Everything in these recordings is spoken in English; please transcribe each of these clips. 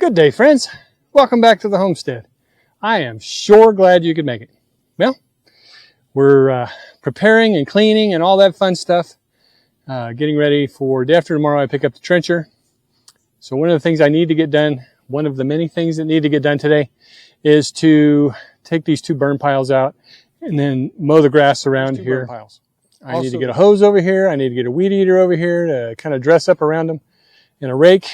Good day, friends. Welcome back to the homestead. I am sure glad you could make it. Well, we're preparing and cleaning and all that fun stuff. Getting ready for day after tomorrow. I pick up the trencher. So one of the things I need to get done, one of the many things that need to get done today, is to take these two burn piles out and then mow the grass around here. I need to get a hose over here. I need to get a weed eater over here to kind of dress up around them, and a rake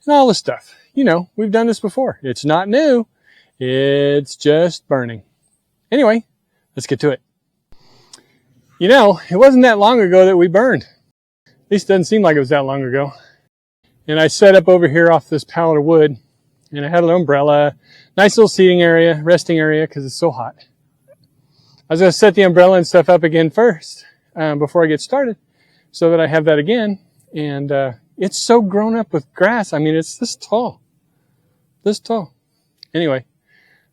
and all this stuff. You know, we've done this before. It's not new. It's just burning. Anyway, let's get to it. You know, it wasn't that long ago that we burned. At least it doesn't seem like it was that long ago. And I set up over here off this pallet of wood, and I had an umbrella, nice little seating area, resting area, because it's so hot. I was going to set the umbrella and stuff up again first, before I get started, so that I have that again. And it's so grown up with grass. I mean, it's this tall. This tall. Anyway,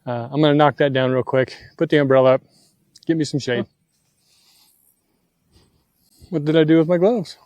I'm going to knock that down real quick, put the umbrella up, get me some shade. What did I do with my gloves?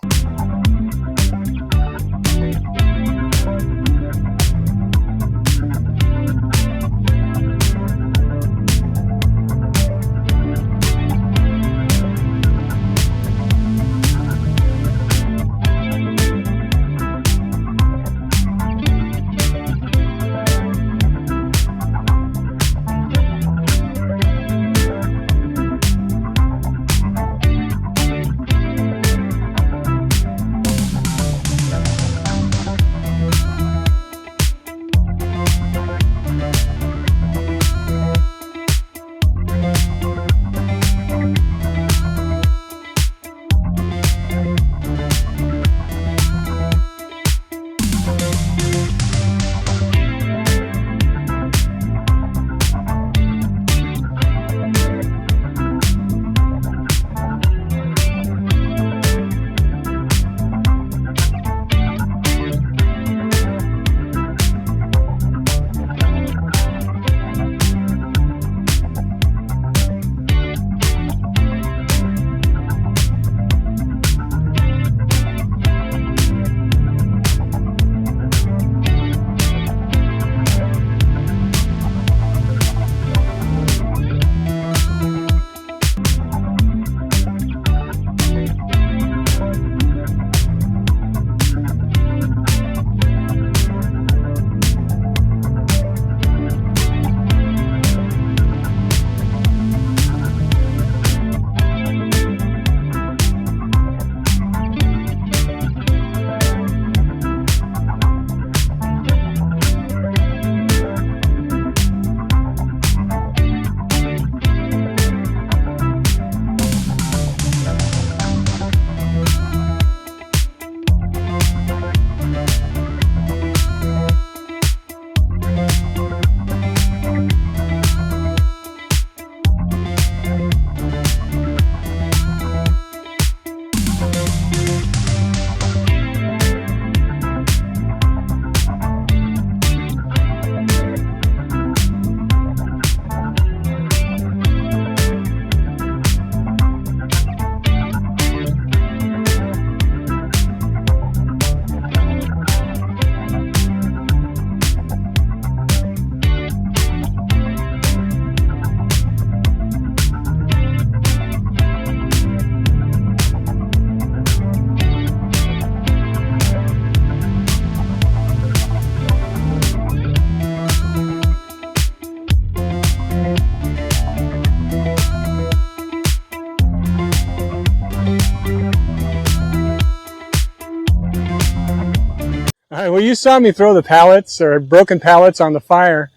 All right, well, you saw me throw the pallets or broken pallets on the fire.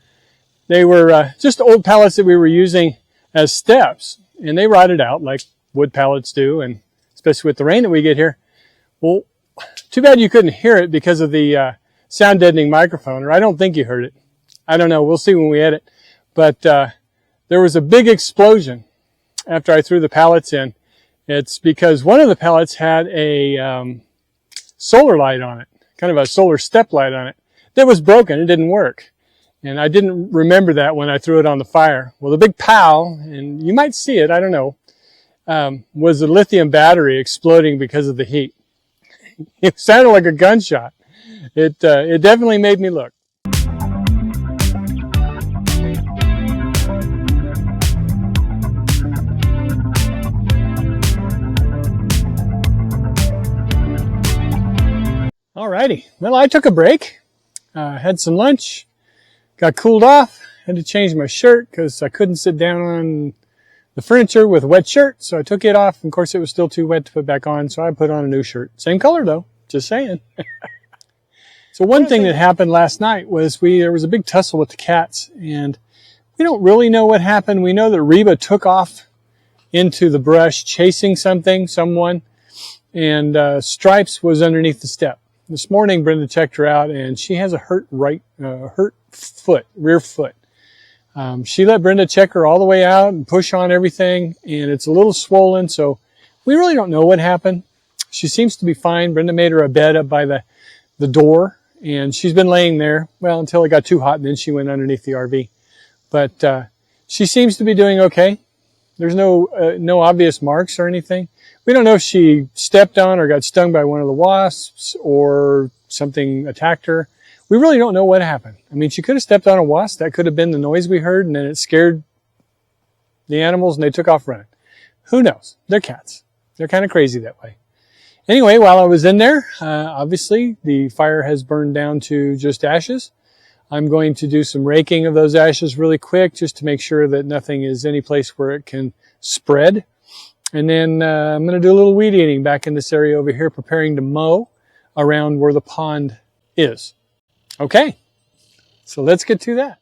They were just old pallets that we were using as steps, and they rotted out like wood pallets do, and especially with the rain that we get here. Well, too bad you couldn't hear it because of the sound deadening microphone, or I don't think you heard it. I don't know. We'll see when we edit. But there was a big explosion after I threw the pallets in. It's because one of the pallets had a solar light on it, kind of a solar step light on it, that was broken. It didn't work. And I didn't remember that when I threw it on the fire. Well, the big pow, and you might see it, I don't know, was a lithium battery exploding because of the heat. It sounded like a gunshot. It definitely made me look. Alrighty, well, I took a break, had some lunch, got cooled off, had to change my shirt because I couldn't sit down on the furniture with a wet shirt, so I took it off. Of course, it was still too wet to put back on, so I put on a new shirt. Same color though, just saying. So one thing that happened last night was there was a big tussle with the cats, and we don't really know what happened. We know that Reba took off into the brush chasing someone, and Stripes was underneath the step. This morning, Brenda checked her out, and she has a hurt rear foot. She let Brenda check her all the way out and push on everything, and it's a little swollen, so we really don't know what happened. She seems to be fine. Brenda made her a bed up by the door, and she's been laying there, well, until it got too hot, and then she went underneath the RV. But she seems to be doing okay. There's no obvious marks or anything. We don't know if she stepped on or got stung by one of the wasps or something attacked her. We really don't know what happened. I mean, she could have stepped on a wasp. That could have been the noise we heard, and then it scared the animals, and they took off running. Who knows? They're cats. They're kind of crazy that way. Anyway, while I was in there, obviously the fire has burned down to just ashes. I'm going to do some raking of those ashes really quick just to make sure that nothing is any place where it can spread. And then I'm going to do a little weed eating back in this area over here, preparing to mow around where the pond is. Okay, so let's get to that.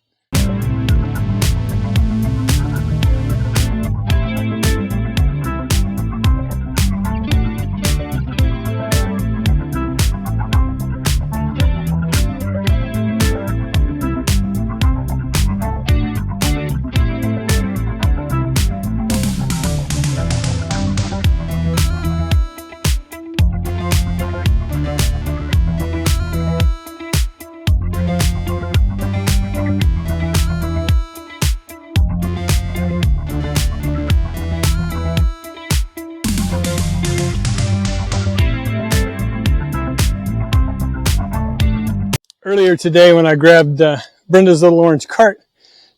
Earlier today, when I grabbed Brenda's little orange cart,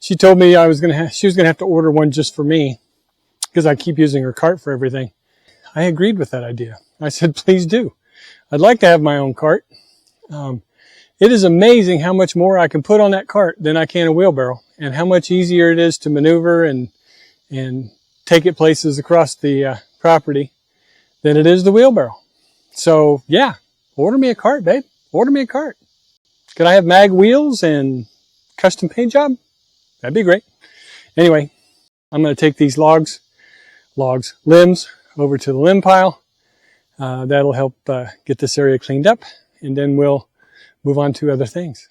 she told me she was gonna have to order one just for me because I keep using her cart for everything. I agreed with that idea. I said, please do. I'd like to have my own cart. It is amazing how much more I can put on that cart than I can a wheelbarrow, and how much easier it is to maneuver and take it places across the property than it is the wheelbarrow. So yeah, order me a cart, babe. Order me a cart. Could I have mag wheels and custom paint job? That'd be great. Anyway, I'm going to take these limbs over to the limb pile. That'll help get this area cleaned up, and then we'll move on to other things.